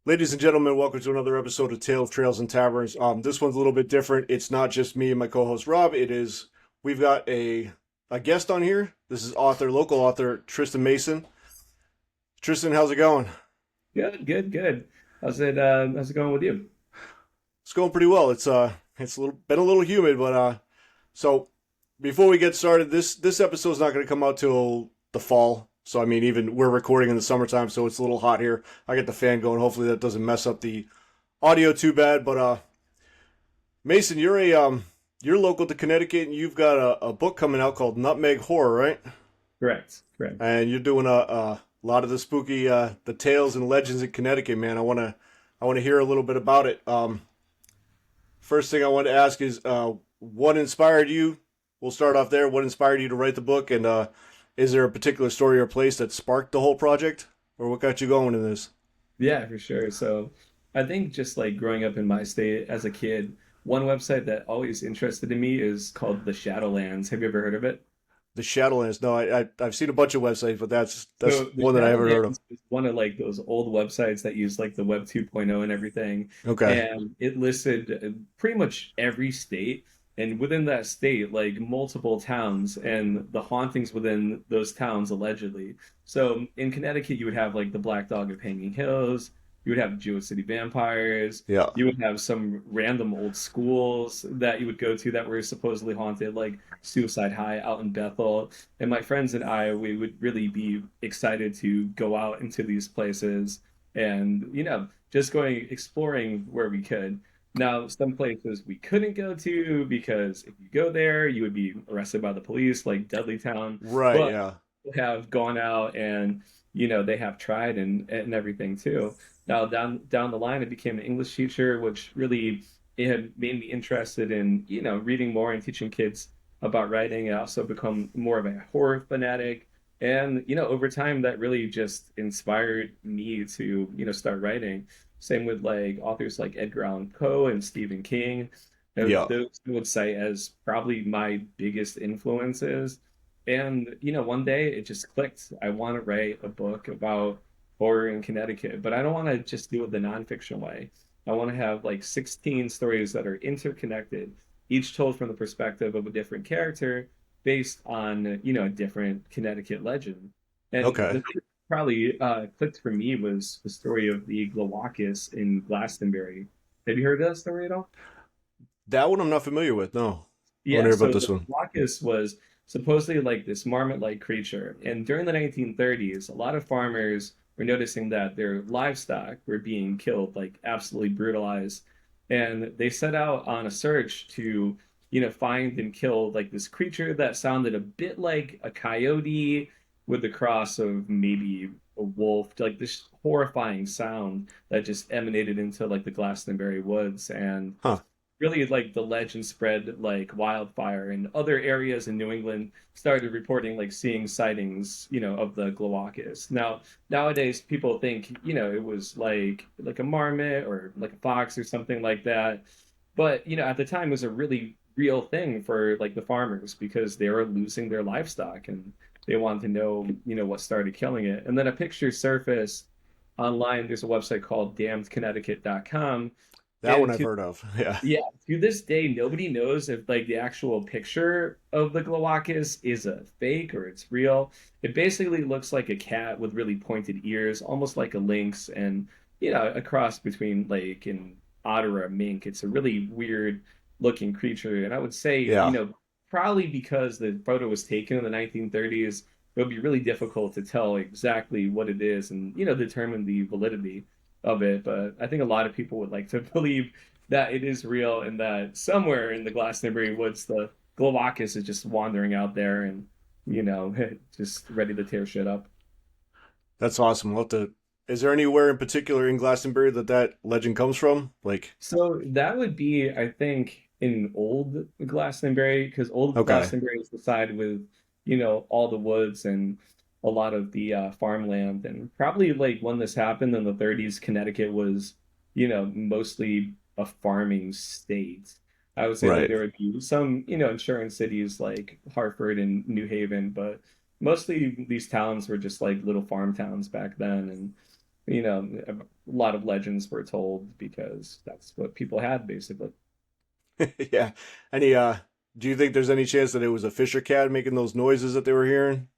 Ladies and gentlemen, welcome to another episode of Tales, Trails, and Taverns. This one's a little bit different. It's not just me and my co-host Rob. We've got a guest on here. This is local author Tristan Mason. Tristan, how's it going? Good, good, good. How's it going with you? It's going pretty well. It's been a little humid, but so before we get started, this episode's not going to come out till the fall. So I mean, even we're recording in the summertime, so it's a little hot here. I get the fan going. Hopefully that doesn't mess up the audio too bad. But Mason, you're local to Connecticut, and you've got a book coming out called Nutmeg Horror, right? Correct, correct. And you're doing a lot of the spooky the tales and legends in Connecticut, man. I want to hear a little bit about it. First thing I want to ask is what inspired you? We'll start off there. What inspired you to write the book, and is there a particular story or place that sparked the whole project, or what got you going in this? Yeah, for sure. So I think just like growing up in my state as a kid, one website that always interested in me is called the Shadowlands. Have you ever heard of it? The Shadowlands. No, I've seen a bunch of websites, but that's So the one that I haven't heard of. Shadowlands is one of like those old websites that use like the Web 2.0 and everything. Okay. And it listed pretty much every state. And within that state, like multiple towns and the hauntings within those towns allegedly. So in Connecticut, you would have like the Black Dog of Hanging Hills. You would have Jewett City vampires. Yeah. You would have some random old schools that you would go to that were supposedly haunted, like Suicide High out in Bethel. And my friends and I, we would really be excited to go out into these places and, just going exploring where we could. Now, some places we couldn't go to because if you go there, you would be arrested by the police, like Dudleytown. Right. But Yeah. have gone out and they have tried and everything too. Now down the line, I became an English teacher, which really it had made me interested in reading more and teaching kids about writing. I also become more of a horror fanatic, and over time that really just inspired me to start writing. Same with like authors like Edgar Allan Poe and Stephen King. Yeah. Those I would say as probably my biggest influences. And one day it just clicked. I want to write a book about horror in Connecticut, but I don't want to just do it the nonfiction way. I want to have like 16 stories that are interconnected, each told from the perspective of a different character based on, a different Connecticut legend. And the Okay. thing that probably clicked for me was the story of the Glowacus in Glastonbury. Have you heard of that story at all? That one I'm not familiar with. No. I want to Yeah, hear about so this the one. Glockus was supposedly like this marmot-like creature. And during the 1930s, a lot of farmers were noticing that their livestock were being killed, like absolutely brutalized. And they set out on a search to, find and kill like this creature that sounded a bit like a coyote with the cross of maybe a wolf, like this horrifying sound that just emanated into like the Glastonbury woods. And Huh. really like the legend spread like wildfire, and other areas in New England started reporting like seeing sightings, of the Glowacus. Now, nowadays people think, it was like a marmot or like a fox or something like that. But, at the time it was a really real thing for like the farmers because they were losing their livestock and they wanted to know, what started killing it. And then a picture surfaced online. There's a website called damnedconnecticut.com. That one And I've to heard of. Yeah. yeah, to this day, nobody knows if like the actual picture of the Glowacus is a fake or it's real. It basically looks like a cat with really pointed ears, almost like a lynx, and a cross between like an otter or a mink. It's a really weird looking creature, and I would say, Yeah. probably because the photo was taken in the 1930s, it would be really difficult to tell exactly what it is and determine the validity of it. But I think a lot of people would like to believe that it is real and that somewhere in the Glastonbury woods, the Glowacus is just wandering out there and, just ready to tear shit up. That's awesome. Is there anywhere in particular in Glastonbury that legend comes from? Like, So that would be, I think, in old Glastonbury, because old okay. Glastonbury is the side with, all the woods and a lot of the farmland. And probably like when this happened in the 30s, Connecticut was, mostly a farming state. I would say like Right. there would be some, insurance cities like Hartford and New Haven, but mostly these towns were just like little farm towns back then. a lot of legends were told because that's what people had basically. Yeah. Any do you think there's any chance that it was a Fisher cat making those noises that they were hearing?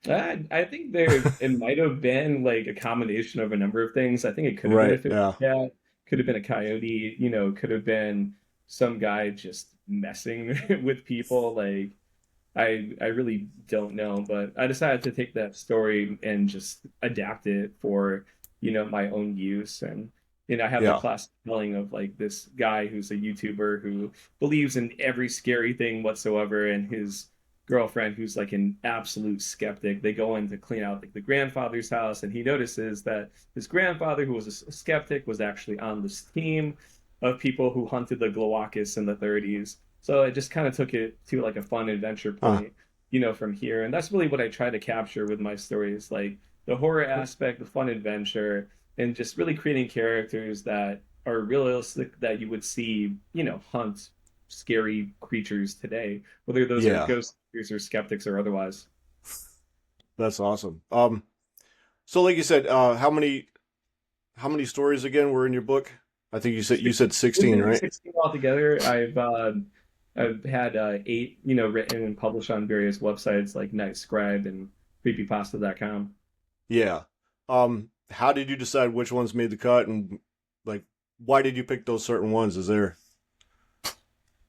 I think it might have been like a combination of a number of things. I think it could have been a Right. fish Yeah. cat, could have been a coyote, could have been some guy just messing with people. Like I really don't know, but I decided to take that story and just adapt it for, my own use. And I have the Yeah. classic telling of like this guy who's a YouTuber who believes in every scary thing whatsoever, and his girlfriend who's like an absolute skeptic. They go in to clean out like the grandfather's house, and he notices that his grandfather, who was a skeptic, was actually on this team of people who hunted the Glowakis in the 30s. So I just kind of took it to like a fun adventure Huh. point, from here. And that's really what I try to capture with my stories, like the horror aspect, the fun adventure, and just really creating characters that are realistic that you would see, hunt scary creatures today, whether those are Yeah. ghost hunters or skeptics or otherwise. That's awesome. So like you said, how many stories again were in your book? I think you said 16, right? 16 altogether. I've had eight, written and published on various websites like Nightscribe and Creepypasta.com. Yeah. How did you decide which ones made the cut, and like why did you pick those certain ones? Is there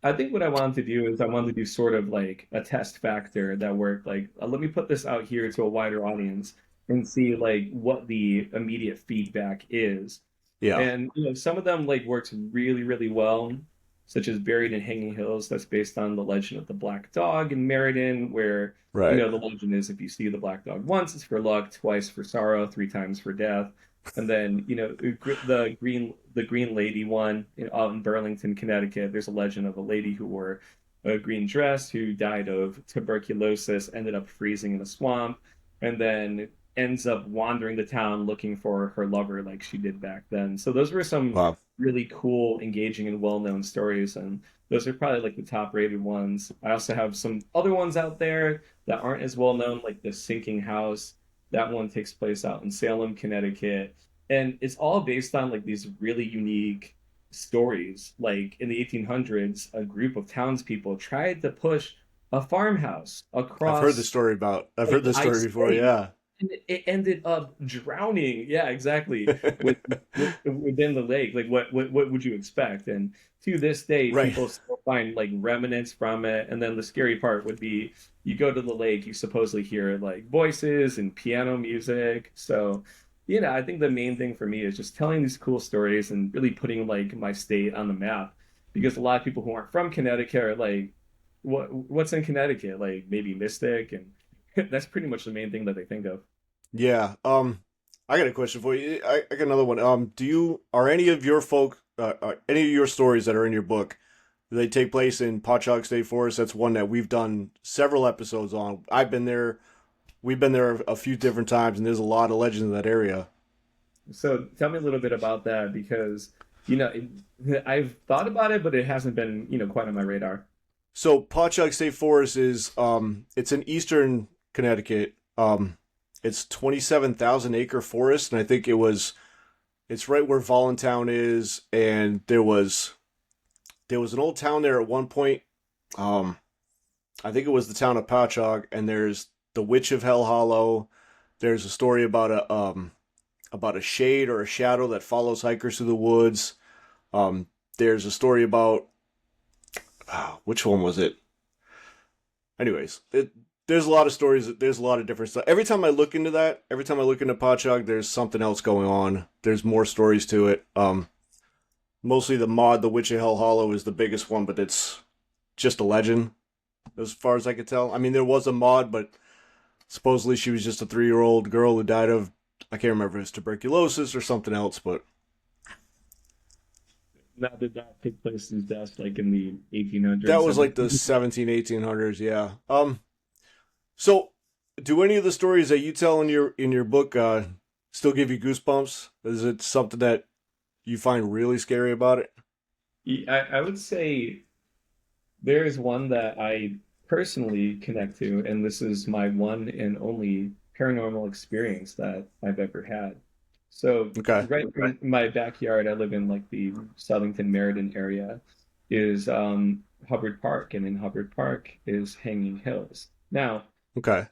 I think what I wanted to do is I wanted to do sort of like a test factor that worked. Like, let me put this out here to a wider audience and see like what the immediate feedback is. Yeah. And some of them like worked really, really well, such as Buried in Hanging Hills, that's based on the legend of the Black Dog in Meriden, where Right. the legend is if you see the black dog once, it's for luck, twice for sorrow, three times for death. And then the Green Lady one out in Burlington, Connecticut. There's a legend of a lady who wore a green dress who died of tuberculosis, ended up freezing in a swamp, and then ends up wandering the town looking for her lover like she did back then. So those were some Wow. really cool, engaging, and well-known stories, and those are probably like the top-rated ones. I also have some other ones out there that aren't as well known, like The Sinking House. That one takes place out in Salem, Connecticut, and it's all based on like these really unique stories. Like in the 1800s, a group of townspeople tried to push a farmhouse across I've heard like the this story Ice before, Lake, yeah. and it ended up drowning. Yeah, exactly. Within the lake, like what would you expect? And to this day, Right. people still find like remnants from it. And then the scary part would be you go to the lake, you supposedly hear like voices and piano music. So, I think the main thing for me is just telling these cool stories and really putting like my state on the map, because a lot of people who aren't from Connecticut are like, what's in Connecticut? Like maybe Mystic, and that's pretty much the main thing that they think of. Yeah. I got a question for you. I got another one. Are any of your any of your stories that are in your book, do they take place in Pochok State Forest? That's one that we've done several episodes on. I've been there. We've been there a few different times, and there's a lot of legends in that area. So tell me a little bit about that, because I've thought about it, but it hasn't been quite on my radar. So Pochok State Forest is it's in eastern Connecticut. It's 27,000 acre forest, and I think it's right where Voluntown is, and there was an old town there at one point. Um, I think it was the town of Pochok, and there's the Witch of Hell Hollow. There's a story about a shade or a shadow that follows hikers through the woods. There's a story about which one was it? Anyways, there's a lot of stories. There's a lot of different stuff. Every time I look into that, every time I look into Pochog, there's something else going on. There's more stories to it. Mostly the mod, the Witch of Hell Hollow, is the biggest one, but it's just a legend, as far as I could tell. I mean, there was a mod, but supposedly she was just a 3-year-old girl who died of, I can't remember if it's tuberculosis or something else, but Now, did that take place in death like in the 1800s, that was like the 1700s? 1800s, yeah. So do any of the stories that you tell in your book still give you goosebumps? Is it something that you find really scary about it? I would say there is one that I personally connect to, and this is my one and only paranormal experience that I've ever had. So Okay. right in my backyard, I live in like the Southington Meriden area, is Hubbard Park, and in Hubbard Park is Hanging Hills. Now, Okay.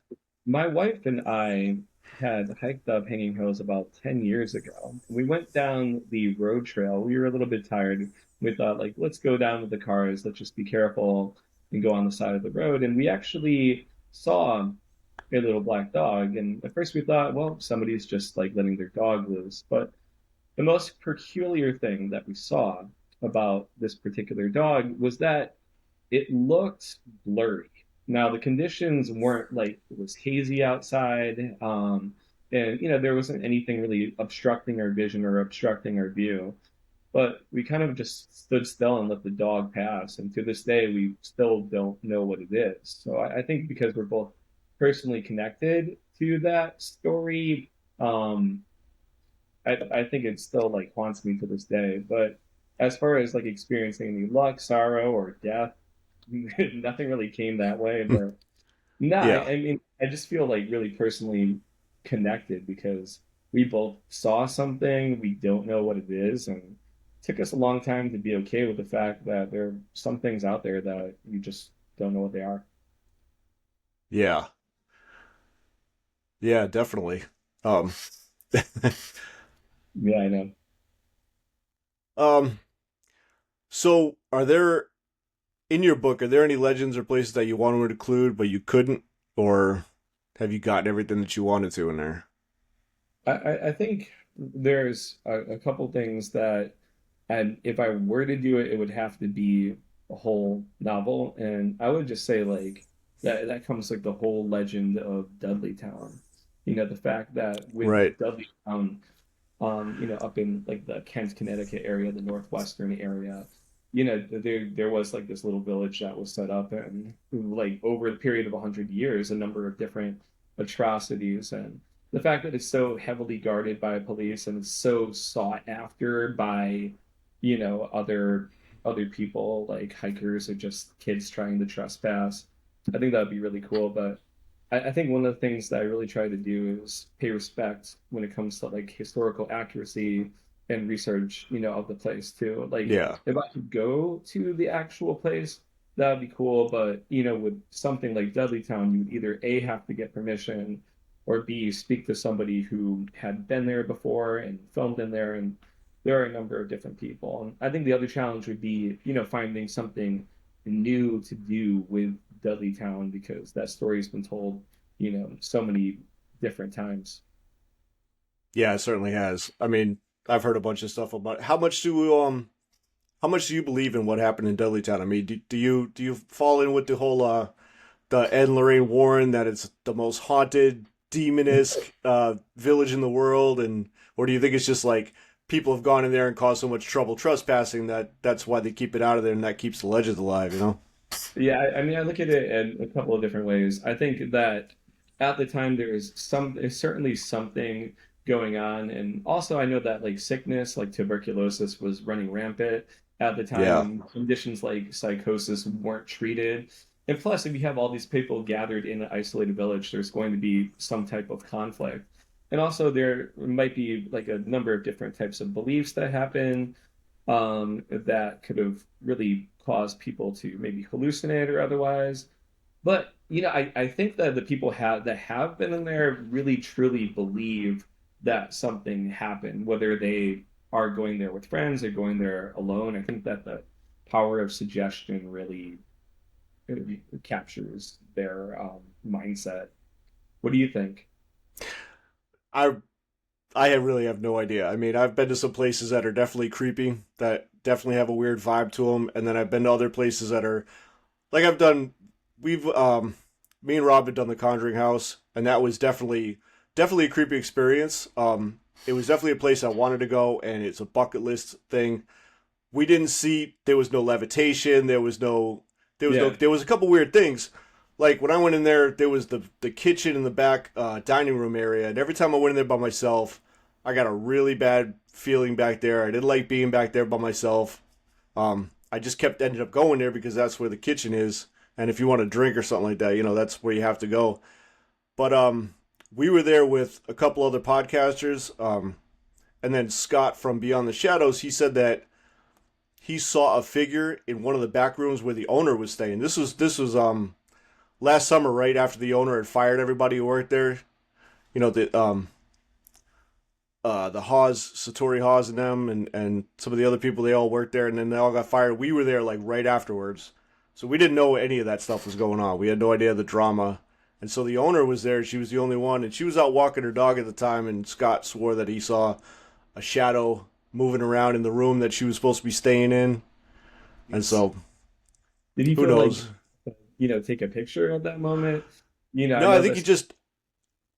my wife and I had hiked up Hanging Hills about 10 years ago. We went down the road trail. We were a little bit tired. We thought, like, let's go down with the cars. Let's just be careful and go on the side of the road. And we actually saw a little black dog. And at first we thought, well, somebody's just like letting their dog loose. But the most peculiar thing that we saw about this particular dog was that it looked blurry. Now the conditions weren't like it was hazy outside, and there wasn't anything really obstructing our vision or obstructing our view. But we kind of just stood still and let the dog pass. And to this day, we still don't know what it is. So I think because we're both personally connected to that story, um, I think it still like haunts me to this day. But as far as like experiencing any luck, sorrow, or death, nothing really came that way. But no, Yeah. I mean, I just feel like really personally connected because we both saw something, we don't know what it is, and it took us a long time to be okay with the fact that there are some things out there that you just don't know what they are. Yeah. Yeah, definitely. Um, Yeah, I know. um, so are there in your book, are there any legends or places that you wanted to include but you couldn't, or have you gotten everything that you wanted to in there? I think there's a couple things that, and if I were to do it, it would have to be a whole novel. And I would just say like that comes like the whole legend of Dudleytown. The fact that with Right. Dudleytown, up in like the Kent, Connecticut area, the northwestern area, there was like this little village that was set up, and like over the period of 100 years, a number of different atrocities, and the fact that it's so heavily guarded by police and it's so sought after by, other people like hikers or just kids trying to trespass. I think that would be really cool, but I think one of the things that I really try to do is pay respect when it comes to like historical accuracy and research, of the place too. Like Yeah. if I could go to the actual place, that would be cool. But with something like Dudleytown, you would either A have to get permission or B speak to somebody who had been there before and filmed in there. And there are a number of different people. And I think the other challenge would be, finding something new to do with Dudleytown because that story's been told, so many different times. Yeah, it certainly has. I mean, I've heard a bunch of stuff about how much do you believe in what happened in Dudleytown? I mean, do you fall in with the whole the Ed and Lorraine Warren that it's the most haunted, demonesque village in the world, and or do you think it's just like people have gone in there and caused so much trouble trespassing that that's why they keep it out of there and that keeps the legends alive, you know? Yeah, I mean, I look at it in a couple of different ways. I think that at the time there's certainly something going on, and also I know that like sickness, like tuberculosis, was running rampant at the time, Yeah. and conditions like psychosis weren't treated. And plus, if you have all these people gathered in an isolated village, there's going to be some type of conflict. And also, there might be like a number of different types of beliefs that happen that could have really caused people to maybe hallucinate or otherwise. But I think that the people that have been in there really truly believe that something happened, whether they are going there with friends or going there alone. I think that the power of suggestion really uh, captures their mindset. What do you think? I really have no idea. I mean, I've been to some places that are definitely creepy, that definitely have a weird vibe to them, and then I've been to other places that are like I've done. We've me and Rob had done the Conjuring House, and that was definitely a creepy experience. It was definitely a place I wanted to go, and it's a bucket list thing. We didn't see there was no levitation, Yeah, there was a couple weird things. Like when I went in there was the kitchen in the back dining room area, and every time I went in there by myself, I got a really bad feeling back there. I didn't like being back there by myself. I just kept ended up going there because that's where the kitchen is, and if you want a drink or something like that, that's where you have to go. But we were there with a couple other podcasters. and then Scott from Beyond the Shadows, he said that he saw a figure in one of the back rooms where the owner was staying. This was last summer, right after the owner had fired everybody who worked there. You know, the Hawes, Satori Hawes and them, and some of the other people, they all worked there, and then they all got fired. We were there like right afterwards, so we didn't know any of that stuff was going on. We had no idea of the drama, and so the owner was there. She was the only one, and she was out walking her dog at the time. And Scott swore that he saw a shadow moving around in the room that she was supposed to be staying in, and so Did he who feel like, knows? take a picture at that moment? I No, I know think he that's just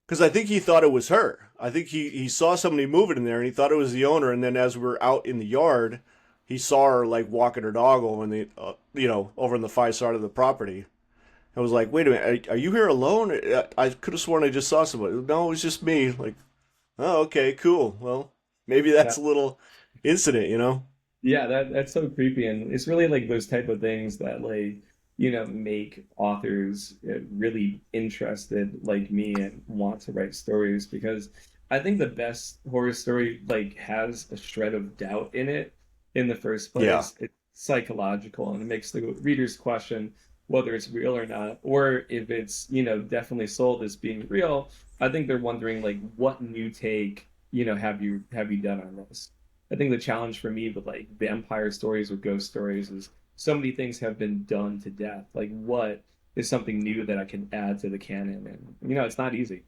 because I think he thought it was her. I think he saw somebody moving in there and he thought it was the owner. And then as we were out in the yard, he saw her like walking her dog over in the over in the far side of the property. I was like, wait a minute, are you here alone? I could have sworn I just saw somebody. No, it was just me. Like, oh, okay, cool. Well, maybe yeah, that's a little incident. yeah, that's so creepy, and it's really like those type of things that make authors really interested like me and want to write stories, because I think the best horror story like has a shred of doubt in it in the first Yeah, place. It's psychological, and it makes the readers question whether it's real or not, or if it's definitely sold as being real. I think they're wondering like, what new take have you done on this. I think the challenge for me with like vampire stories or ghost stories is so many things have been done to death. Like, what is something new that I can add to the canon? And it's not easy.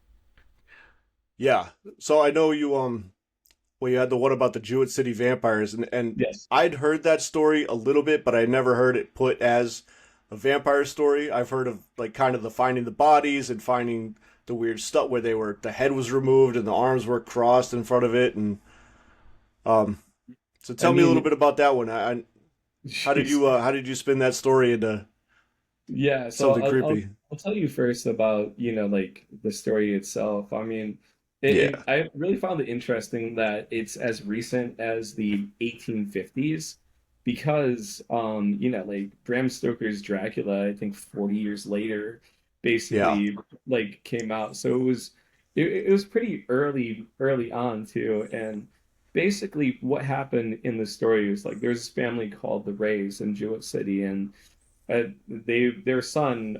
yeah. So I know you well, you had the one about the Jewett City vampires, and Yes. I'd heard that story a little bit, but I never heard it put as a vampire story. I've heard of like kind of the finding the bodies and finding the weird stuff where the head was removed and the arms were crossed in front of it, and um. So I tell me a little mean, bit about that one. jeez. How did you spin that story into Yeah. So something I'll, I'll creepy? I'll tell you first about like the story itself. I mean, Yeah, I really found it interesting that it's as recent as the 1850s, because like Bram Stoker's Dracula, I think 40 years later, yeah, basically like came out. So it was pretty early on too. And basically what happened in the story is like there's this family called the Rays in Jewett City, and their son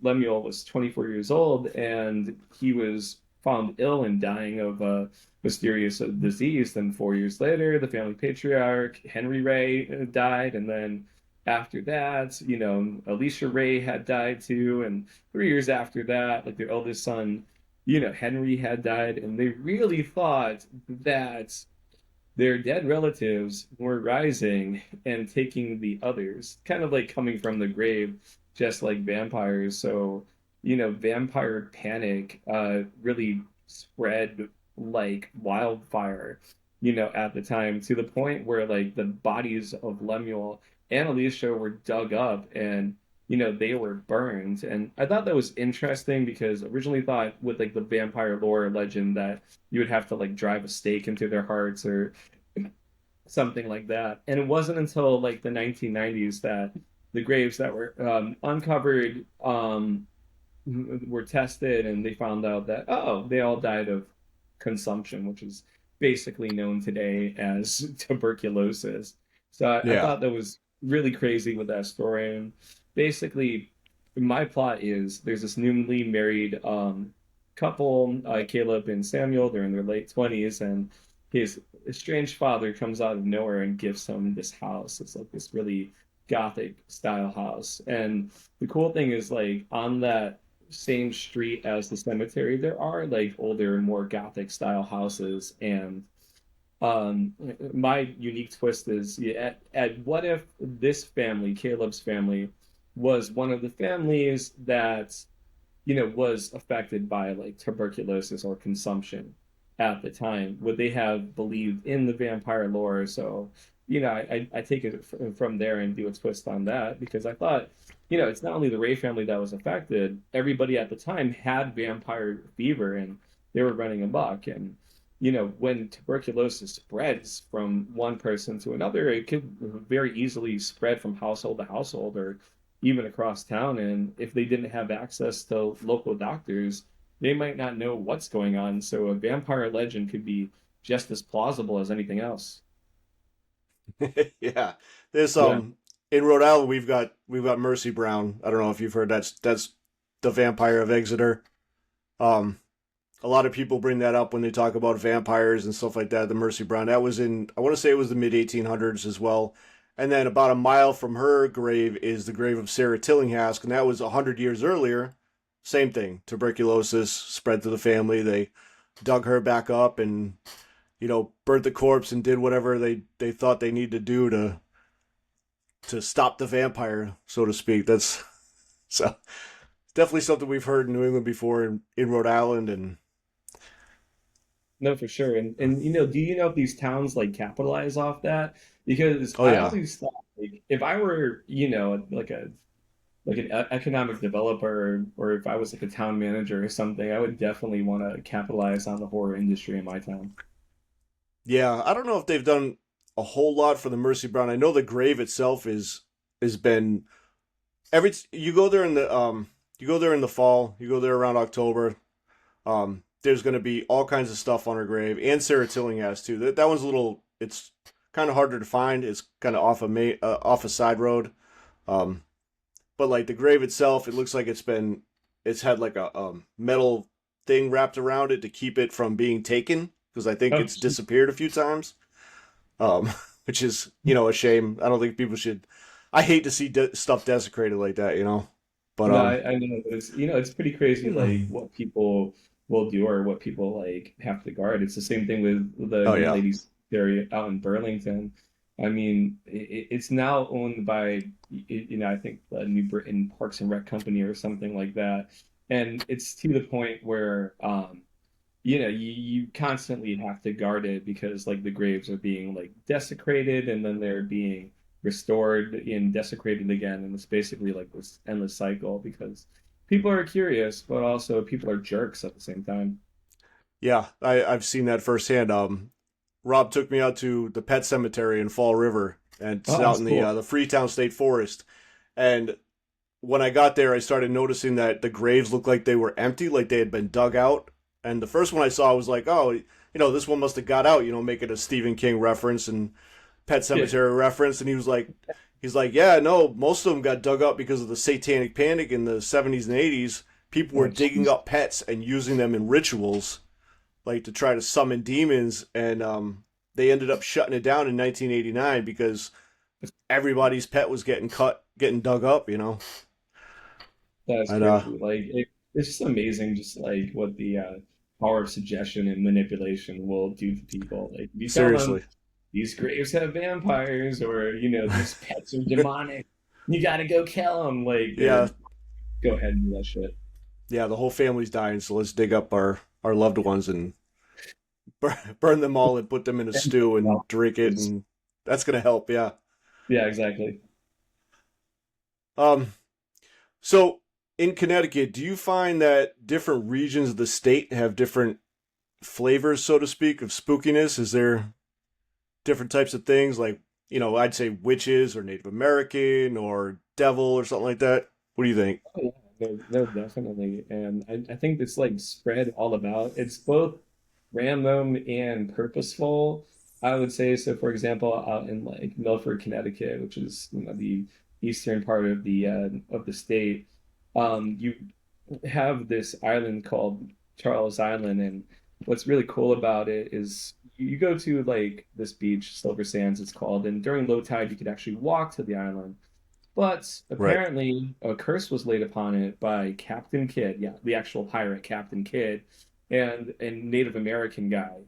Lemuel was 24 years old, and he was found ill and dying of a mysterious disease. Then 4 years later, the family patriarch Henry Ray died, and then after that, Alicia Ray had died too, and 3 years after that, like their eldest son, Henry had died, and they really thought that their dead relatives were rising and taking the others, kind of like coming from the grave, just like vampires. So, vampire panic really spread like wildfire, at the time, to the point where like the bodies of Lemuel and Alicia were dug up, and they were burned. And I thought that was interesting because originally thought with like the vampire lore legend that you would have to like drive a stake into their hearts or something like that. And it wasn't until like the 1990s that the graves that were uncovered were tested, and they found out that, oh, they all died of consumption, which is basically known today as tuberculosis. So I yeah. thought that was really crazy with that story. And basically, my plot is there's this newly married couple, Caleb and Samuel. They're in their late 20s, and his estranged father comes out of nowhere and gives him this house. It's like this really gothic style house. And the cool thing is, like, on that same street as the cemetery, there are like older, more gothic style houses. And um my unique twist is, yeah, at what if this family, Caleb's family, was one of the families that was affected by like tuberculosis or consumption at the time? Would they have believed in the vampire lore? So, I take it from there and do a twist on that, because I thought, it's not only the Ray family that was affected, everybody at the time had vampire fever and they were running amok. And, when tuberculosis spreads from one person to another, it could very easily spread from household to household or even across town. And if they didn't have access to local doctors, they might not know what's going on. So a vampire legend could be just as plausible as anything else. Yeah, there's Yeah. in Rhode Island we've got Mercy Brown. I don't know if you've heard that's the vampire of Exeter. Um, a lot of people bring that up when they talk about vampires and stuff like that. The Mercy Brown that was in I want to say it was the mid 1800s as well. And then about a mile from her grave is the grave of Sarah Tillinghast, and that was 100 years earlier. Same thing, tuberculosis spread to the family. They dug her back up and burnt the corpse and did whatever they thought they needed to do to stop the vampire, so to speak. That's so definitely something we've heard in New England before in Rhode Island and No, for sure. And do you know if these towns like capitalize off that? Because oh I yeah. always thought like if I were, like an economic developer or if I was like a town manager or something, I would definitely want to capitalize on the horror industry in my town. Yeah, I don't know if they've done a whole lot for the Mercy Brown. I know the grave itself is has been every you go there in the you go there in the fall, you go there around October. There's going to be all kinds of stuff on her grave, and Sarah Tilling has too. That one's a little. It's kind of harder to find. It's kind of off a side road. Um, but like the grave itself, it looks like it's had like a metal thing wrapped around it to keep it from being taken because I think Oh, it's disappeared a few times. Um, which is a shame. I don't think people should. I hate to see stuff desecrated like that. But no, I know it's pretty crazy like what people will do or what people like have to guard. It's the same thing with the oh young yeah, ladies area out in Burlington. I mean, it's now owned by I think the New Britain Parks and Rec Company or something like that, and it's to the point where you constantly have to guard it because like the graves are being like desecrated and then they're being restored and desecrated again, and it's basically like this endless cycle because people are curious but also people are jerks at the same time. yeah. I've seen that firsthand. Rob took me out to the pet cemetery in Fall River, and it's Oh, out that's in cool. the Freetown State Forest. And when I got there, I started noticing that the graves looked like they were empty, like they had been dug out. And the first one I saw was like, oh, this one must have got out, making a Stephen King reference and Pet Yeah. Cemetery reference. And he's like, yeah, no, most of them got dug up because of the Satanic Panic in the 70s and 80s. People were Oh, digging jeez. up pets and using them in rituals like to try to summon demons, and they ended up shutting it down in 1989 because everybody's pet was getting dug up. That's And crazy. Like it's just amazing, just like what the power of suggestion and manipulation will do to people. Like if you tell them seriously, these graves have vampires, or these pets are demonic, you got to go kill them. Like they're yeah, go ahead and do that shit. yeah, the whole family's dying, so let's dig up our loved ones and burn them all and put them in a stew and Well, drink it, and that's gonna help. Yeah. yeah, exactly. Um. So in Connecticut, do you find that different regions of the state have different flavors, so to speak, of spookiness? Is there different types of things like I'd say witches or Native American or devil or something like that? What do you think? Oh, yeah, no, definitely. And I think it's like spread all about. It's both random and purposeful, I would say. So, for example, out in like Milford, Connecticut, which is the eastern part of the state, you have this island called Charles Island, and what's really cool about it is you go to like this beach, Silver Sands, it's called, and during low tide you could actually walk to the island. But Right. apparently, a curse was laid upon it by Captain Kidd, yeah, the actual pirate Captain Kidd, and a Native American guy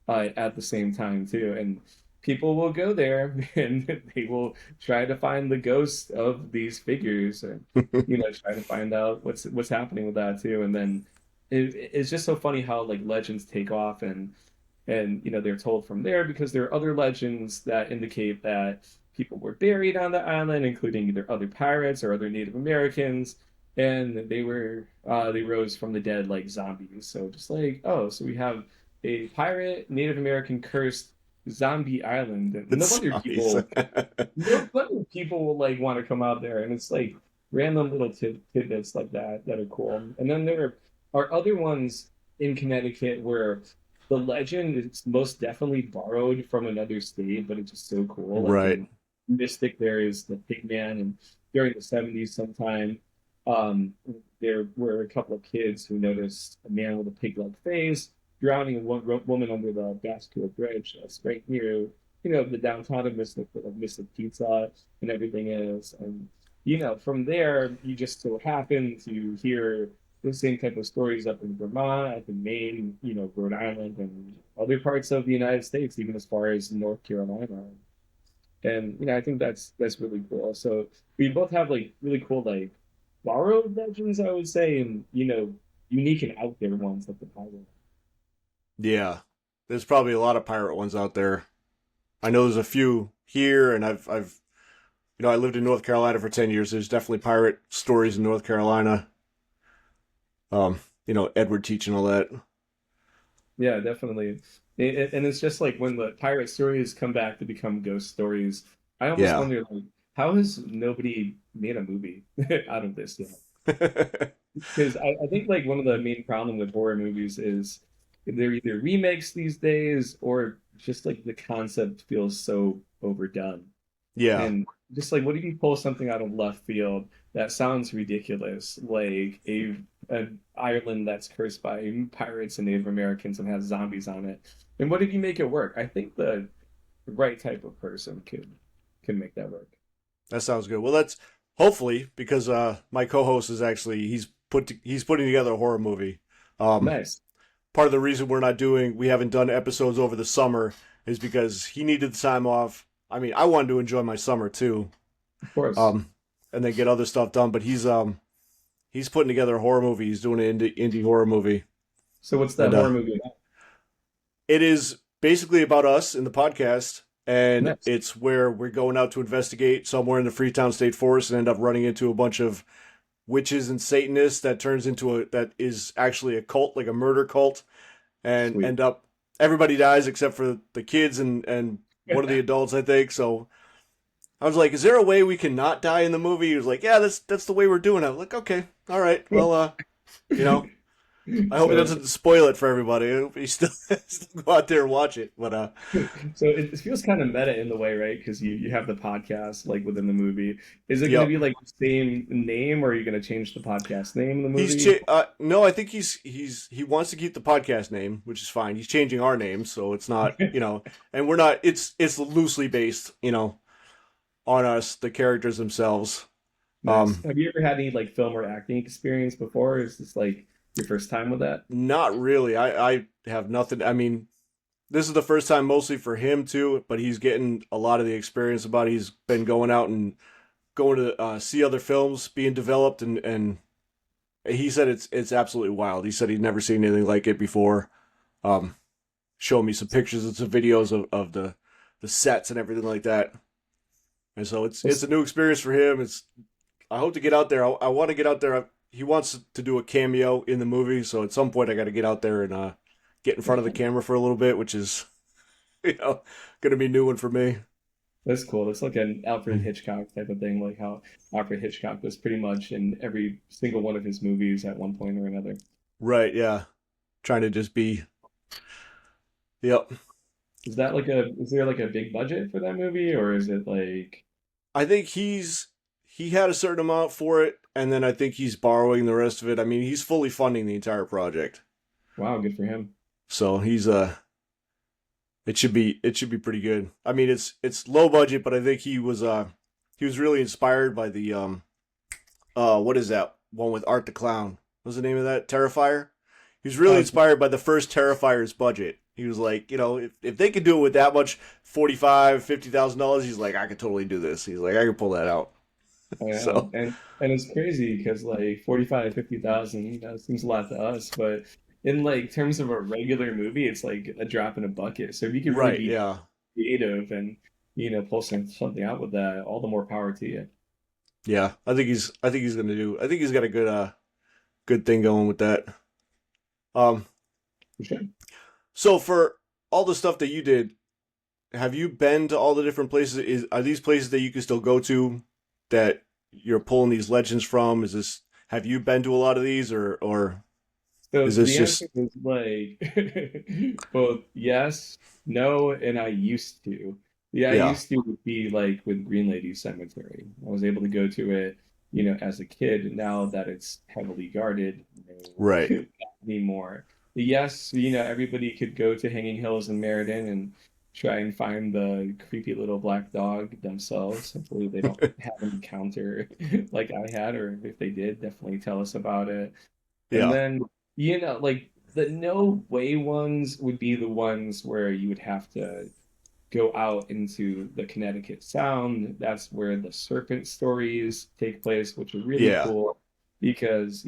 at the same time too. And people will go there and they will try to find the ghost of these figures, and try to find out what's happening with that too. And then it's just so funny how like legends take off, and they're told from there because there are other legends that indicate that people were buried on the island, including either other pirates or other Native Americans, and they rose from the dead like zombies. So just like, oh, so we have a pirate Native American cursed zombie island, and It's zombies. no wonder people will like want to come out there, and it's like random little tidbits like that that are cool. And then there are other ones in Connecticut where the legend is most definitely borrowed from another state, but it's just so cool. Like Right. in Mystic, there is the pig man, and during the 70s sometime, there were a couple of kids who noticed a man with a pig-like face drowning woman under the Basque Bridge, right near, the downtown of Mystic, where the Mystic Pizza and everything is. And, from there, you just so happen to hear the same type of stories up in Vermont, up in Maine, Rhode Island, and other parts of the United States, even as far as North Carolina. And I think that's really cool. So we both have like really cool like borrowed legends, I would say, and unique and out there ones like the pirate. Yeah. There's probably a lot of pirate ones out there. I know there's a few here, and I've I lived in North Carolina for 10 years. There's definitely pirate stories in North Carolina. Edward Teach and all that. Yeah, definitely. And it's just like when the pirate stories come back to become ghost stories, I almost Yeah. wonder like how has nobody made a movie out of this yet? Because I think like one of the main problem with horror movies is they're either remakes these days or just like the concept feels so overdone. Yeah. And just like, what if you pull something out of left field that sounds ridiculous, like an island that's cursed by pirates and Native Americans and has zombies on it? And what if you make it work? I think the right type of person could make that work. That sounds good. Well, that's hopefully because my co-host is actually he's putting together a horror movie. Um, Nice, Part of the reason we haven't done episodes over the summer is because he needed the time off. I mean, I wanted to enjoy my summer too, of course. um, and then get other stuff done. But he's putting together a horror movie. He's doing an indie horror movie, So what's that and horror movie about? it is basically about us in the podcast, and Nice, it's where we're going out to investigate somewhere in the Freetown State Forest and end up running into a bunch of witches and Satanists that is actually a cult, like a murder cult, and sweet. end up everybody dies except for the kids and one of the adults, I think. So I was like, "Is there a way we can not die in the movie?" He was like, "Yeah, that's the way we're doing it." I was like, "Okay, all right, well, you know." I hope it So doesn't spoil it for everybody. I hope you still, still go out there and watch it. But So it feels kind of meta in the way, right? Because you have the podcast like within the movie. Is it going to yep, be like the same name, or are you going to change the podcast name in the he's movie? no, I think he wants to keep the podcast name, which is fine. He's changing our name, so it's not and we're not. It's loosely based, on us, the characters themselves. Nice. Um, Have you ever had any like film or acting experience before? Is this like your first time with that? Not really. I have nothing. I mean, this is the first time mostly for him too, but he's getting a lot of the experience about it. He's been going out and going to see other films being developed, and he said it's absolutely wild. He said he'd never seen anything like it before. Um, Showing me some pictures and some videos of the sets and everything like that. And so it's a new experience for him. I hope to get out there. I want to get out there. He wants to do a cameo in the movie, so at some point I got to get out there and get in front of the camera for a little bit, which is going to be a new one for me. That's cool. That's like an Alfred Hitchcock type of thing, like how Alfred Hitchcock was pretty much in every single one of his movies at one point or another. Right? Yeah. Trying to just be. Yep. Is there like a big budget for that movie, or is it like, I think he had a certain amount for it, and then I think he's borrowing the rest of it. I mean, he's fully funding the entire project, wow, good for him? so he's it should be pretty good. I mean, it's low budget, but I think he was really inspired by the what is that one with Art the Clown? What's the name of that? Terrifier. He was really Uh, inspired by the first Terrifier's budget. He was like, if they could do it with that much, $50,000, he's like, I could totally do this. He's like, I could pull that out. yeah, So and it's crazy because like 45, 50,000, seems a lot to us, but in like terms of a regular movie, it's like a drop in a bucket. So if you can really right, be yeah, creative and pull something out with that, all the more power to you. yeah. I think he's got a good thing going with that. Um, For sure. so for all the stuff that you did, have you been to all the different places? Are these places that you can still go to that you're pulling these legends from? Have you been to a lot of these or So Is this the answer just is like both yes, no, and I used to. Yeah, I yeah, used to be like with Green Lady Cemetery. I was able to go to it, as a kid. Now that it's heavily guarded, no, right. not anymore. Yes, everybody could go to Hanging Hills in Meriden and try and find the creepy little black dog themselves. Hopefully they don't have an encounter like I had, or if they did, definitely tell us about it. And Yeah, then, like the no way ones would be the ones where you would have to go out into the Connecticut Sound. That's where the serpent stories take place, which are really yeah, cool because,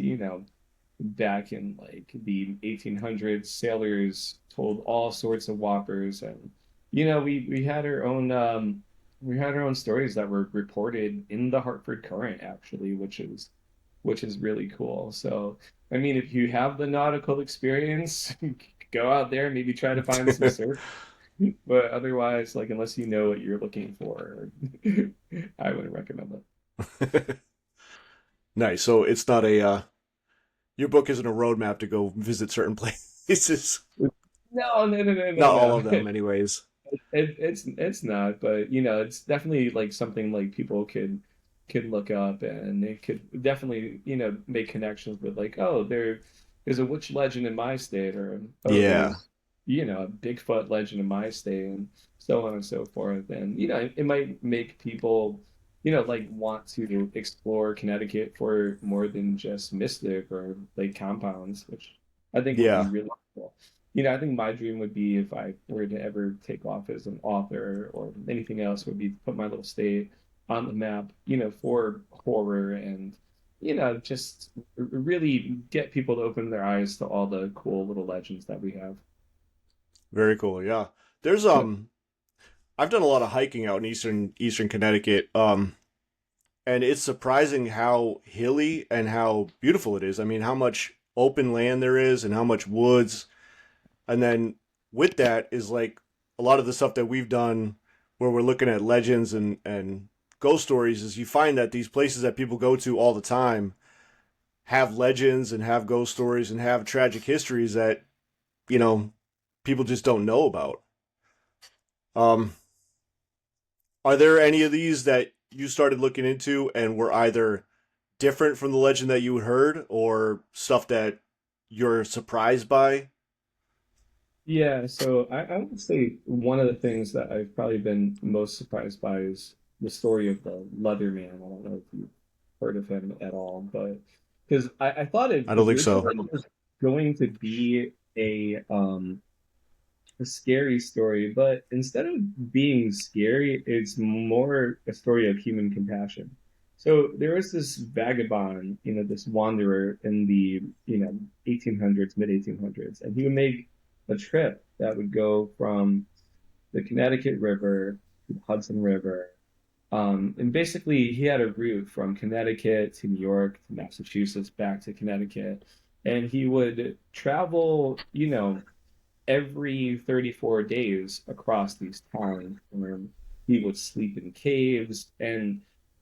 back in like the 1800s, sailors told all sorts of whoppers, and we had our own stories that were reported in the Hartford Current actually, which is really cool. So, I mean, if you have the nautical experience, go out there, maybe try to find some surf. But otherwise, like, unless you know what you're looking for, I wouldn't recommend it. nice. So it's not a your book isn't a roadmap to go visit certain places. No, no, no, no, no, Not all no. of them, anyways. It's not, but it's definitely like something like people could look up, and they could definitely make connections with, like, oh, there's a witch legend in my state, or oh, Yeah, there's a Bigfoot legend in my state, and so on and so forth. And it might make people like want to explore Connecticut for more than just mystic or like compounds, which I think would be yeah, really cool. I think my dream would be, if I were to ever take off as an author or anything else, would be to put my little state on the map, for horror, and, just really get people to open their eyes to all the cool little legends that we have. very cool. Yeah, there's I've done a lot of hiking out in eastern Connecticut. And it's surprising how hilly and how beautiful it is. I mean, how much open land there is and how much woods. And then with that is like a lot of the stuff that we've done where we're looking at legends and ghost stories is you find that these places that people go to all the time have legends and have ghost stories and have tragic histories that, you know, people just don't know about. Um, are there any of these that you started looking into and were either different from the legend that you heard or stuff that you're surprised by? Yeah, so I would say one of the things that I've probably been most surprised by is the story of the Leatherman. I don't know if you've heard of him at all, but because I thought it I don't think so. originally was going to be a scary story, but instead of being scary, it's more a story of human compassion. So there was this vagabond, this wanderer in the 1800s, mid 1800s, and he would make a trip that would go from the Connecticut River to the Hudson River. And basically, he had a route from Connecticut to New York to Massachusetts back to Connecticut. And he would travel, every 34 days across these towns where he would sleep in caves. And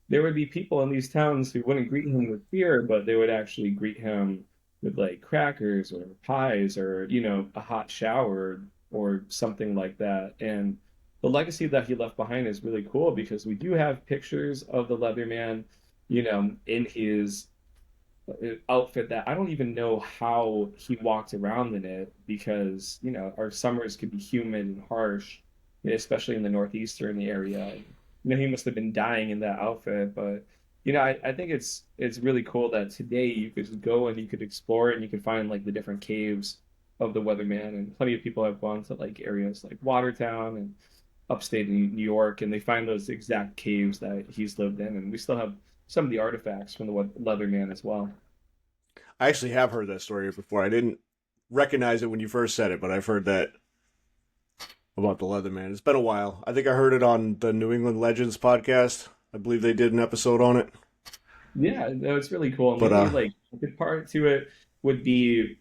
there would be people in these towns who wouldn't greet him with fear, but they would actually greet him with like crackers or pies, or a hot shower or something like that. And the legacy that he left behind is really cool because we do have pictures of the Leatherman, in his outfit that I don't even know how he walked around in it, because our summers could be humid and harsh, especially in the northeastern area. He must have been dying in that outfit. But I think it's really cool that today you could go and you could explore it, and you could find like the different caves of the Weatherman. And plenty of people have gone to like areas like Watertown and upstate New York, and they find those exact caves that he's lived in. And we still have some of the artifacts from the Leatherman as well. I actually have heard that story before. I didn't recognize it when you first said it, but I've heard that about the Leatherman. It's been a while. I think I heard it on the New England Legends podcast. I believe they did an episode on it. Yeah, no, it's really cool. And the But only like good part to it would be,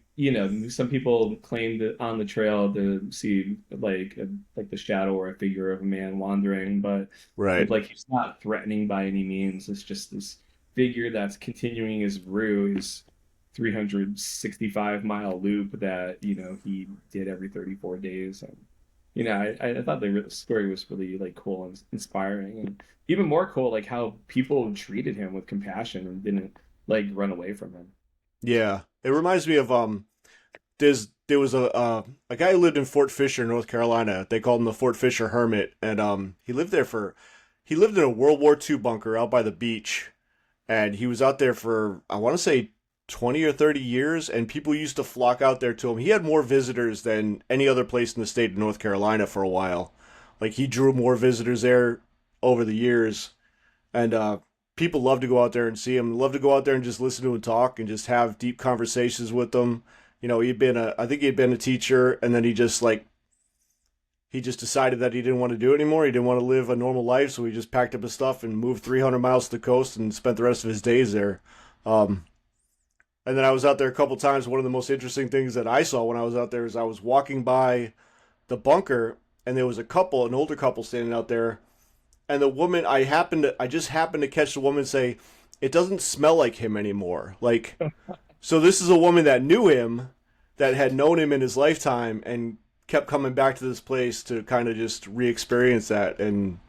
some people claimed that on the trail to see like the shadow or a figure of a man wandering, but right. like he's not threatening by any means. It's just this figure that's continuing his ruse, 365-mile loop that, he did every 34 days. And, I thought the story was really like cool and inspiring, and even more cool, like how people treated him with compassion and didn't like run away from him. Yeah, it reminds me of there was a guy who lived in Fort Fisher, North Carolina. They called him the Fort Fisher Hermit, and he lived in a World War II bunker out by the beach, and he was out there for, I want to say, 20 or 30 years, and people used to flock out there to him. He had more visitors than any other place in the state of North Carolina for a while. Like, he drew more visitors there over the years, and people love to go out there and see him. Love to go out there and just listen to him talk and just have deep conversations with them. I think he had been a teacher, and then he just decided that he didn't want to do it anymore. He didn't want to live a normal life, so he just packed up his stuff and moved 300 miles to the coast and spent the rest of his days there. Um, and then I was out there a couple times. One of the most interesting things that I saw when I was out there is I was walking by the bunker, and there was an older couple standing out there, and the woman, I just happened to catch the woman say, "It doesn't smell like him anymore." Like, so this is a woman that knew him, that had known him in his lifetime, and kept coming back to this place to kind of just re-experience that. And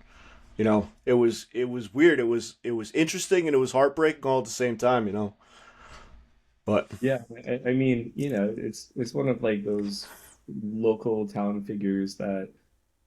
it was weird. It was interesting, and it was heartbreaking all at the same time. But Yeah, I mean, it's one of like those local town figures that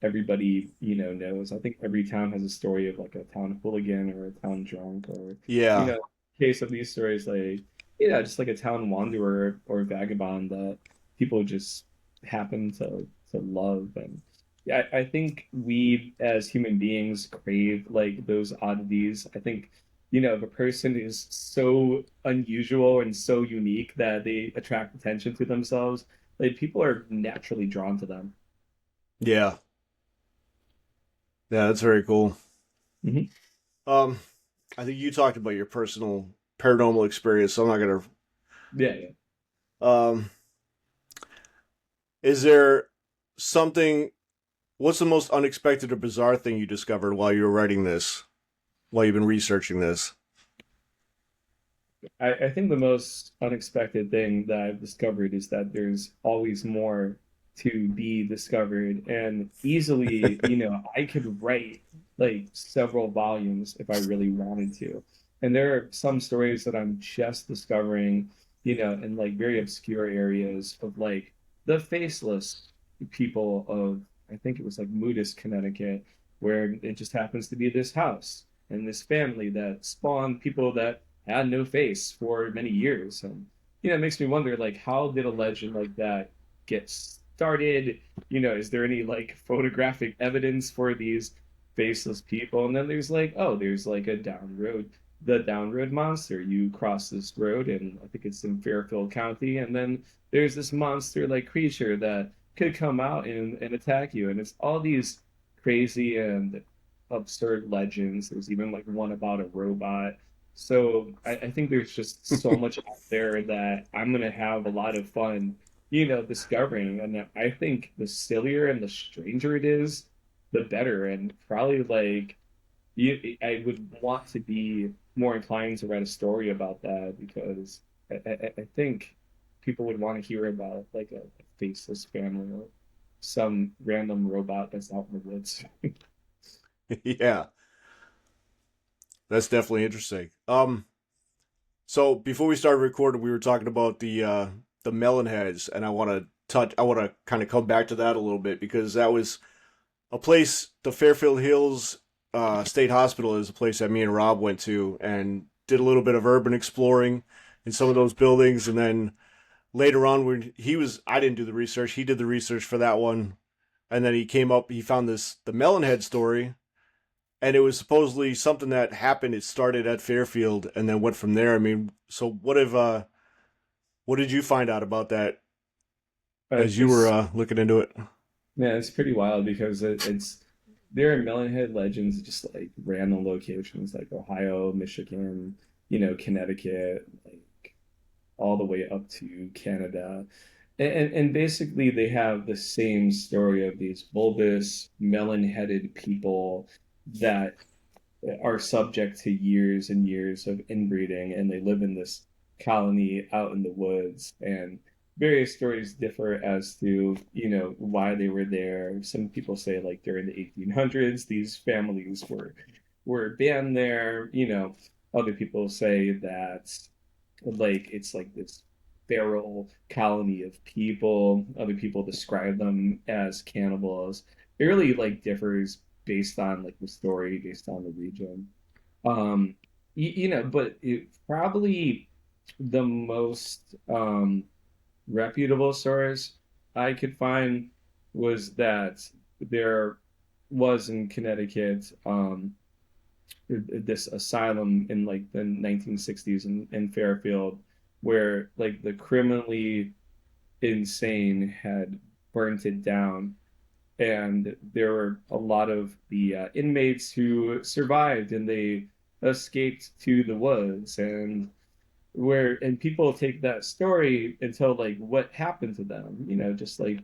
everybody, knows. I think every town has a story of like a town hooligan or a town drunk, or, you yeah, know, case of these stories, like, just like a town wanderer or vagabond that people just happen to love. And yeah, I think we as human beings crave like those oddities. I think, if a person is so unusual and so unique that they attract attention to themselves, like people are naturally drawn to them. yeah, yeah. That's very cool. Hmm. Um, I think you talked about your personal paranormal experience, so I'm not gonna. Yeah, yeah. Um, is there something? What's the most unexpected or bizarre thing you discovered while you were writing this? While you've been researching this? I think the most unexpected thing that I've discovered is that there's always more to be discovered. And easily, I could write like several volumes if I really wanted to. And there are some stories that I'm just discovering, in like very obscure areas of like the faceless people of, I think it was like Moodus, Connecticut, where it just happens to be this house and this family that spawned people that had no face for many years. And, it makes me wonder, like, how did a legend like that get started? Is there any like photographic evidence for these faceless people? And then there's like, oh, there's like a down road, the down road monster. You cross this road, and I think it's in Fairfield County, and then there's this monster like creature that could come out and attack you. And it's all these crazy and absurd legends. There's even like one about a robot. So I think there's just so much out there that I'm gonna have a lot of fun, discovering. And I think the sillier and the stranger it is, the better. And probably like I would want to be more inclined to write a story about that, because I think people would want to hear about like a faceless family or some random robot that's out in the woods. Yeah, that's definitely interesting. So before we started recording, we were talking about the melon heads, and I want to kind of come back to that a little bit, because that was a place. The Fairfield Hills State Hospital is a place that me and Rob went to and did a little bit of urban exploring in some of those buildings, and then later on, when I didn't do the research, he did the research for that one, and then he found the Melonhead story, and it was supposedly something that happened. It started at Fairfield and then went from there. I mean, so what did you find out about that as you were It's looking into it? Yeah, it's pretty wild because it's there are Melonhead legends just like random locations like Ohio, Michigan, Connecticut, like all the way up to Canada. And basically they have the same story of these bulbous, melon-headed people that are subject to years and years of inbreeding, and they live in this colony out in the woods, and various stories differ as to, why they were there. Some people say like during the 1800s, these families were banned there. Other people say that like it's like this feral colony of people. Other people describe them as cannibals. It really like differs based on like the story, based on the region. Um, but it probably the most reputable source I could find was that there was in Connecticut this asylum in like the 1960s in Fairfield where like the criminally insane had burnt it down, and there were a lot of the inmates who survived and they escaped to the woods, and people take that story and tell like what happened to them, just like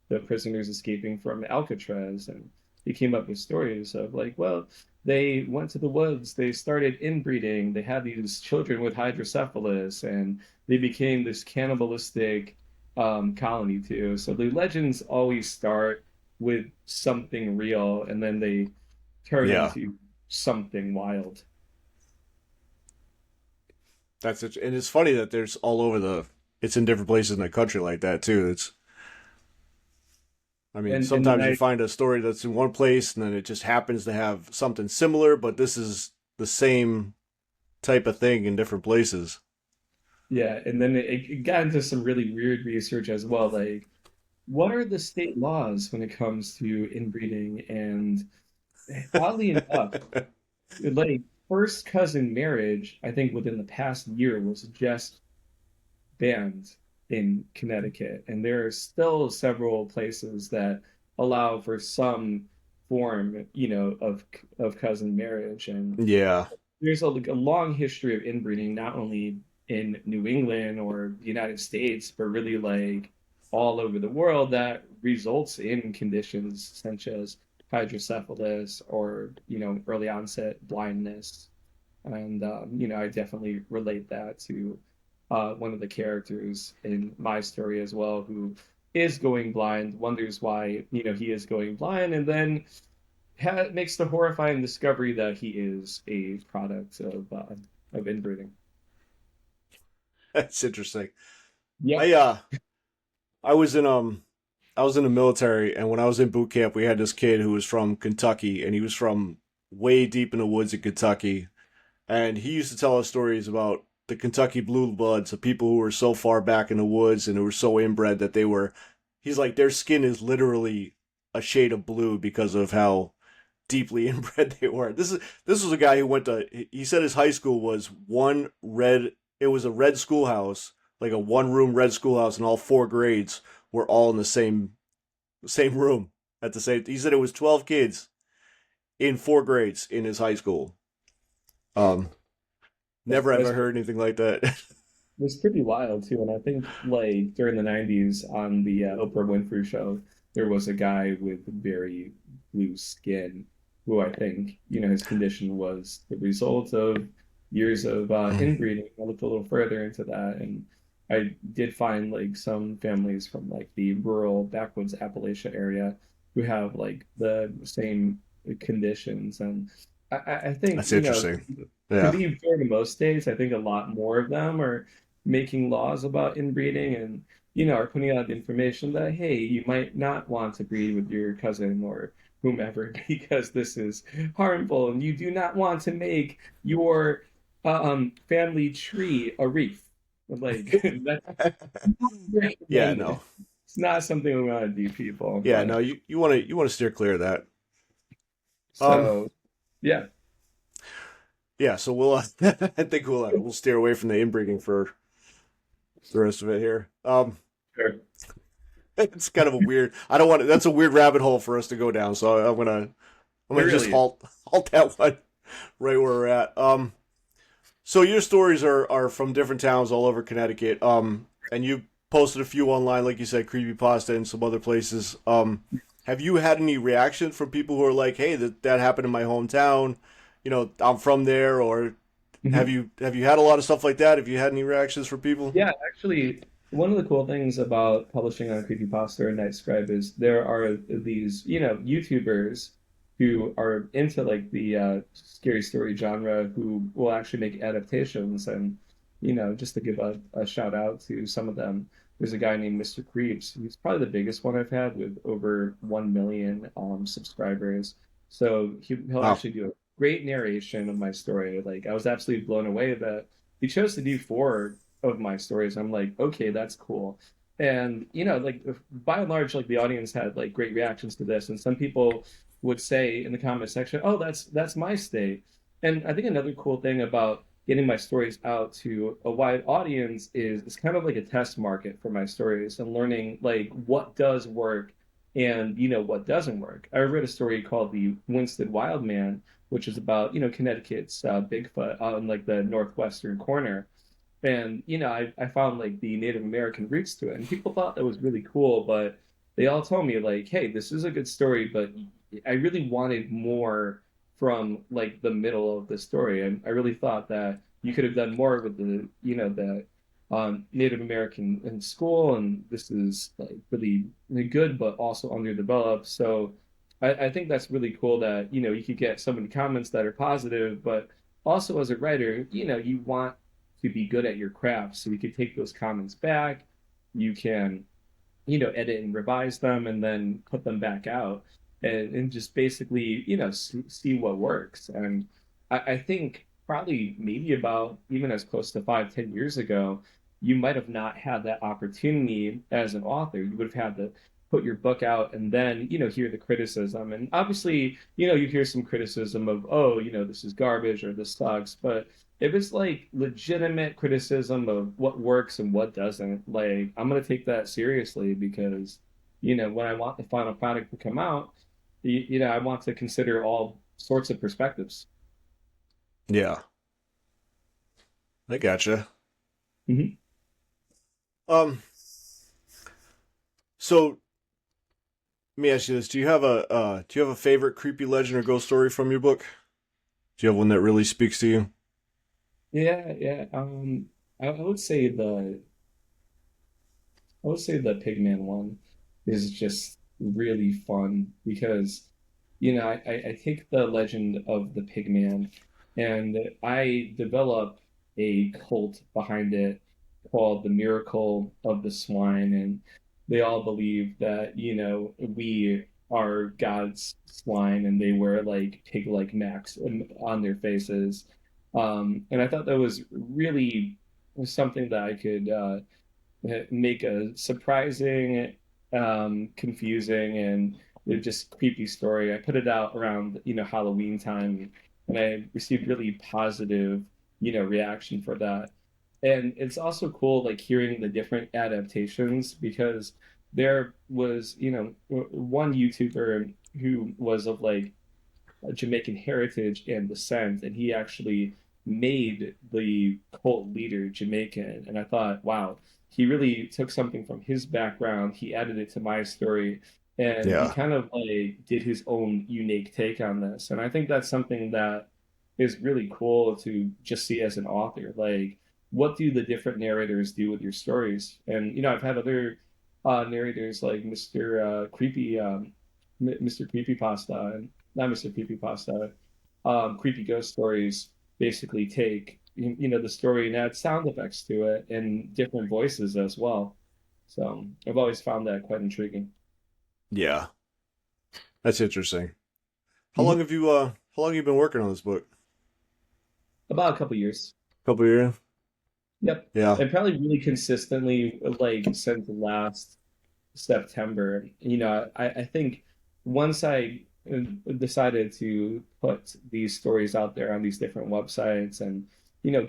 the prisoners escaping from Alcatraz. And he came up with stories of like, well, they went to the woods, they started inbreeding, they had these children with hydrocephalus, and they became this cannibalistic colony too. So the legends always start with something real, and then they turn Yeah, into something wild. that's it. And it's funny that there's all over it's in different places in the country like that too. I mean, And then sometimes you I find a story that's in one place and then it just happens to have something similar, but this is the same type of thing in different places. Yeah, and then it got into some really weird research as well. Like, what are the state laws when it comes to inbreeding? And oddly enough, like first cousin marriage, I think within the past year was just banned in Connecticut, and there are still several places that allow for some form, of cousin marriage. And Yeah. there's a long history of inbreeding, not only in New England or the United States, but really like all over the world that results in conditions such as hydrocephalus or, early onset blindness. And, I definitely relate that to one of the characters in my story as well, who is going blind, wonders why, he is going blind, and then makes the horrifying discovery that he is a product of inbreeding. That's interesting. Yeah. I I was in I was in the military, and when I was in boot camp, we had this kid who was from Kentucky, and he was from way deep in the woods in Kentucky, and he used to tell us stories about the Kentucky blue bloods, the people who were so far back in the woods and who were so inbred that they were. He's like their skin is literally a shade of blue because of how deeply inbred they were. This was a guy who went to. He said his high school was one red. It was a red schoolhouse, like a one room red schoolhouse, and all four grades were all in the same room at the same. He said it was 12 kids in four grades in his high school. Um, Never That's ever heard anything like that. was pretty wild too. And I think like during the 90s on the Oprah Winfrey show, there was a guy with very blue skin who I think, his condition was the result of years of inbreeding. I looked a little further into that, and I did find like some families from like the rural backwoods Appalachia area who have like the same conditions. And I think, That's interesting. to Yeah. be fair to most states, I think a lot more of them are making laws about inbreeding, and, are putting out information that, hey, you might not want to breed with your cousin or whomever because this is harmful, and you do not want to make your family tree a reef. Like, that's not Yeah. recommended. No. It's not something we want to do, people. Yeah. But No. You want to steer clear of that. Um. so, yeah, Yeah. So we'll. I think we'll steer away from the inbreeding for the rest of it here. sure. It's kind of a weird. I don't want. That's a weird rabbit hole for us to go down. So I'm It gonna just really is. halt that one right where we're at. So your stories are from different towns all over Connecticut. And you posted a few online, like you said, Creepypasta and some other places. Have you had any reaction from people who are like, "Hey, that happened in my hometown. I'm from there," or Have you had a lot of stuff like that? Have you had any reactions from people? Yeah, actually, one of the cool things about publishing on Creepypasta or Nightscribe is there are these, YouTubers who are into like the scary story genre who will actually make adaptations. And, just to give a shout out to some of them, there's a guy named Mr. Creeps. He's probably the biggest one I've had with over 1 million subscribers. So he'll Wow. actually do a great narration of my story. Like, I was absolutely blown away that he chose to do four of my stories. I'm like, okay, that's cool. And like by and large, like the audience had like great reactions to this, and some people would say in the comment section, "Oh, that's my state." And I think another cool thing about getting my stories out to a wide audience is it's kind of like a test market for my stories and learning like what does work and what doesn't work. I read a story called The Winston Wild Man, which is about Connecticut's Bigfoot on like the northwestern corner. And I found like the Native American roots to it, and people thought that was really cool. But they all told me like, "Hey, this is a good story, but I really wanted more from like the middle of the story." And I really thought that you could have done more with the Native American in school, and this is like really, really good, but also underdeveloped. So I think that's really cool that you could get so many comments that are positive, but also as a writer, you want to be good at your craft. So you can take those comments back. You can, edit and revise them and then put them back out and just basically, see what works. And I think probably maybe about even as close to 5, 10 years ago, you might have not had that opportunity as an author. You would have had to put your book out and then, hear the criticism. And obviously, you hear some criticism of, oh, this is garbage or this sucks. But if it's like legitimate criticism of what works and what doesn't, like I'm gonna take that seriously because, when I want the final product to come out, I want to consider all sorts of perspectives. Yeah, I gotcha. Hmm. Um, so let me ask you this: Do you have a favorite creepy legend or ghost story from your book? Do you have one that really speaks to you? Yeah, yeah. I would say the Pigman one is just really fun because, I take the legend of the Pigman and I develop a cult behind it called the Miracle of the Swine. And they all believe that, we are God's swine and they wear like pig-like masks on their faces. And I thought that was really something that I could make a surprising, confusing, and just creepy story. I put it out around Halloween time, and I received really positive reaction for that. And it's also cool like hearing the different adaptations because there was one YouTuber who was of like Jamaican heritage and descent, and he actually made the cult leader Jamaican. And I thought, wow, he really took something from his background, he added it to my story, and he Yeah, kind of like did his own unique take on this. And I think that's something that is really cool to just see as an author. Like, what do the different narrators do with your stories? And I've had other narrators like Mr. Mr. Creepypasta and not Mr. Creepypasta, Creepy Ghost Stories basically take the story and add sound effects to it and different voices as well. So I've always found that quite intriguing. yeah, that's interesting. How long Hmm. have you uh how long have you been working on this book? About a couple years. Couple of years? Yep. Yeah. And probably really consistently like since last September. I think once I decided to put these stories out there on these different websites and,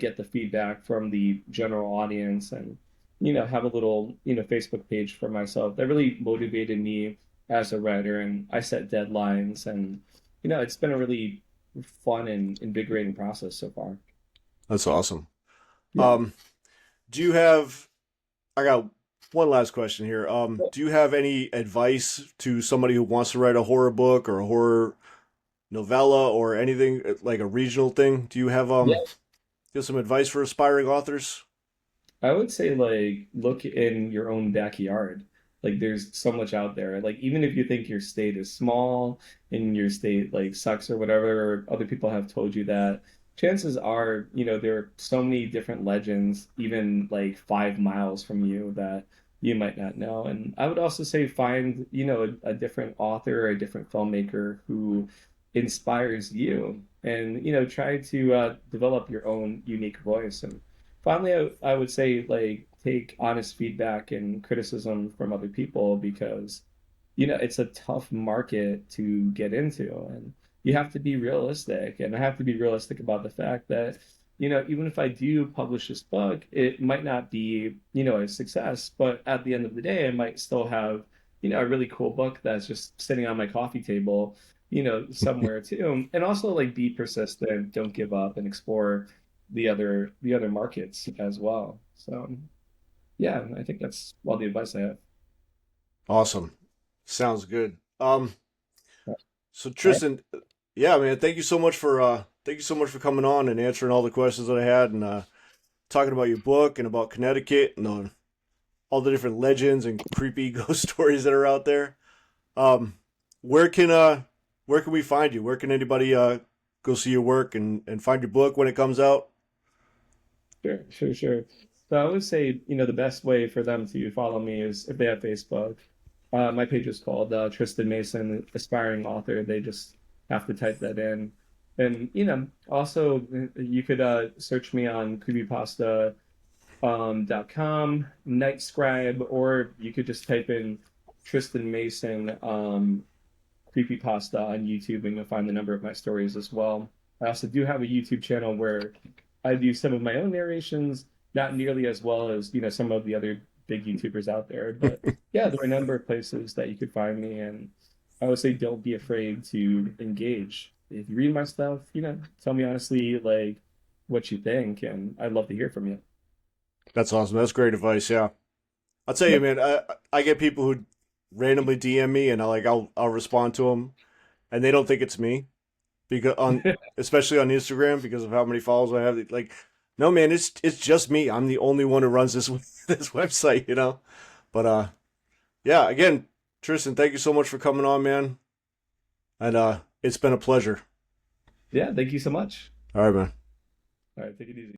get the feedback from the general audience and, have a little, Facebook page for myself, that really motivated me as a writer. And I set deadlines and, it's been a really fun and invigorating process so far. That's awesome. Yeah. Um, do you have I got one last question here. Do you have any advice to somebody who wants to write a horror book or a horror novella or anything like a regional thing? Do you have Yeah. Give some advice for aspiring authors. I would say like look in your own backyard. Like there's so much out there. Like even if you think your state is small and your state like sucks or whatever, or other people have told you that, chances are, there are so many different legends, even like 5 miles from you that you might not know. And I would also say find, a different author or a different filmmaker who inspires you and, try to develop your own unique voice. And finally, I would say like take honest feedback and criticism from other people because it's a tough market to get into, and you have to be realistic. And I have to be realistic about the fact that even if I do publish this book, it might not be a success, but at the end of the day, I might still have a really cool book that's just sitting on my coffee table somewhere too. And also like be persistent, don't give up, and explore the other markets as well. So yeah, I think that's all the advice I have. Awesome. Sounds good. All So right. Tristan, yeah, man, thank you so much for coming on and answering all the questions that I had and talking about your book and about Connecticut and all the different legends and creepy ghost stories that are out there. Um, where can where can we find you? Where can anybody go see your work and find your book when it comes out? Sure, sure, sure. So I would say, the best way for them to follow me is if they have Facebook. My page is called Tristan Mason, aspiring author. They just have to type that in. And, also you could search me on creepypasta .com, Nightscribe, or you could just type in Tristan Mason creepypasta on YouTube and you'll find the number of my stories as well. I also do have a YouTube channel where I do some of my own narrations, not nearly as well as, some of the other big YouTubers out there. But yeah, there are a number of places that you could find me. And I would say don't be afraid to engage. If you read my stuff, tell me honestly, like, what you think. And I'd love to hear from you. That's awesome. That's great advice. Yeah, I'll tell you, Yep. man. I get people who randomly DM me and I'll respond to them and they don't think it's me because on especially on Instagram because of how many followers I have. Like, no, man, it's just me. I'm the only one who runs this this website, you know. But yeah. Again, Tristan, thank you so much for coming on, man. And it's been a pleasure. Yeah, thank you so much. All right, man. All right, take it easy.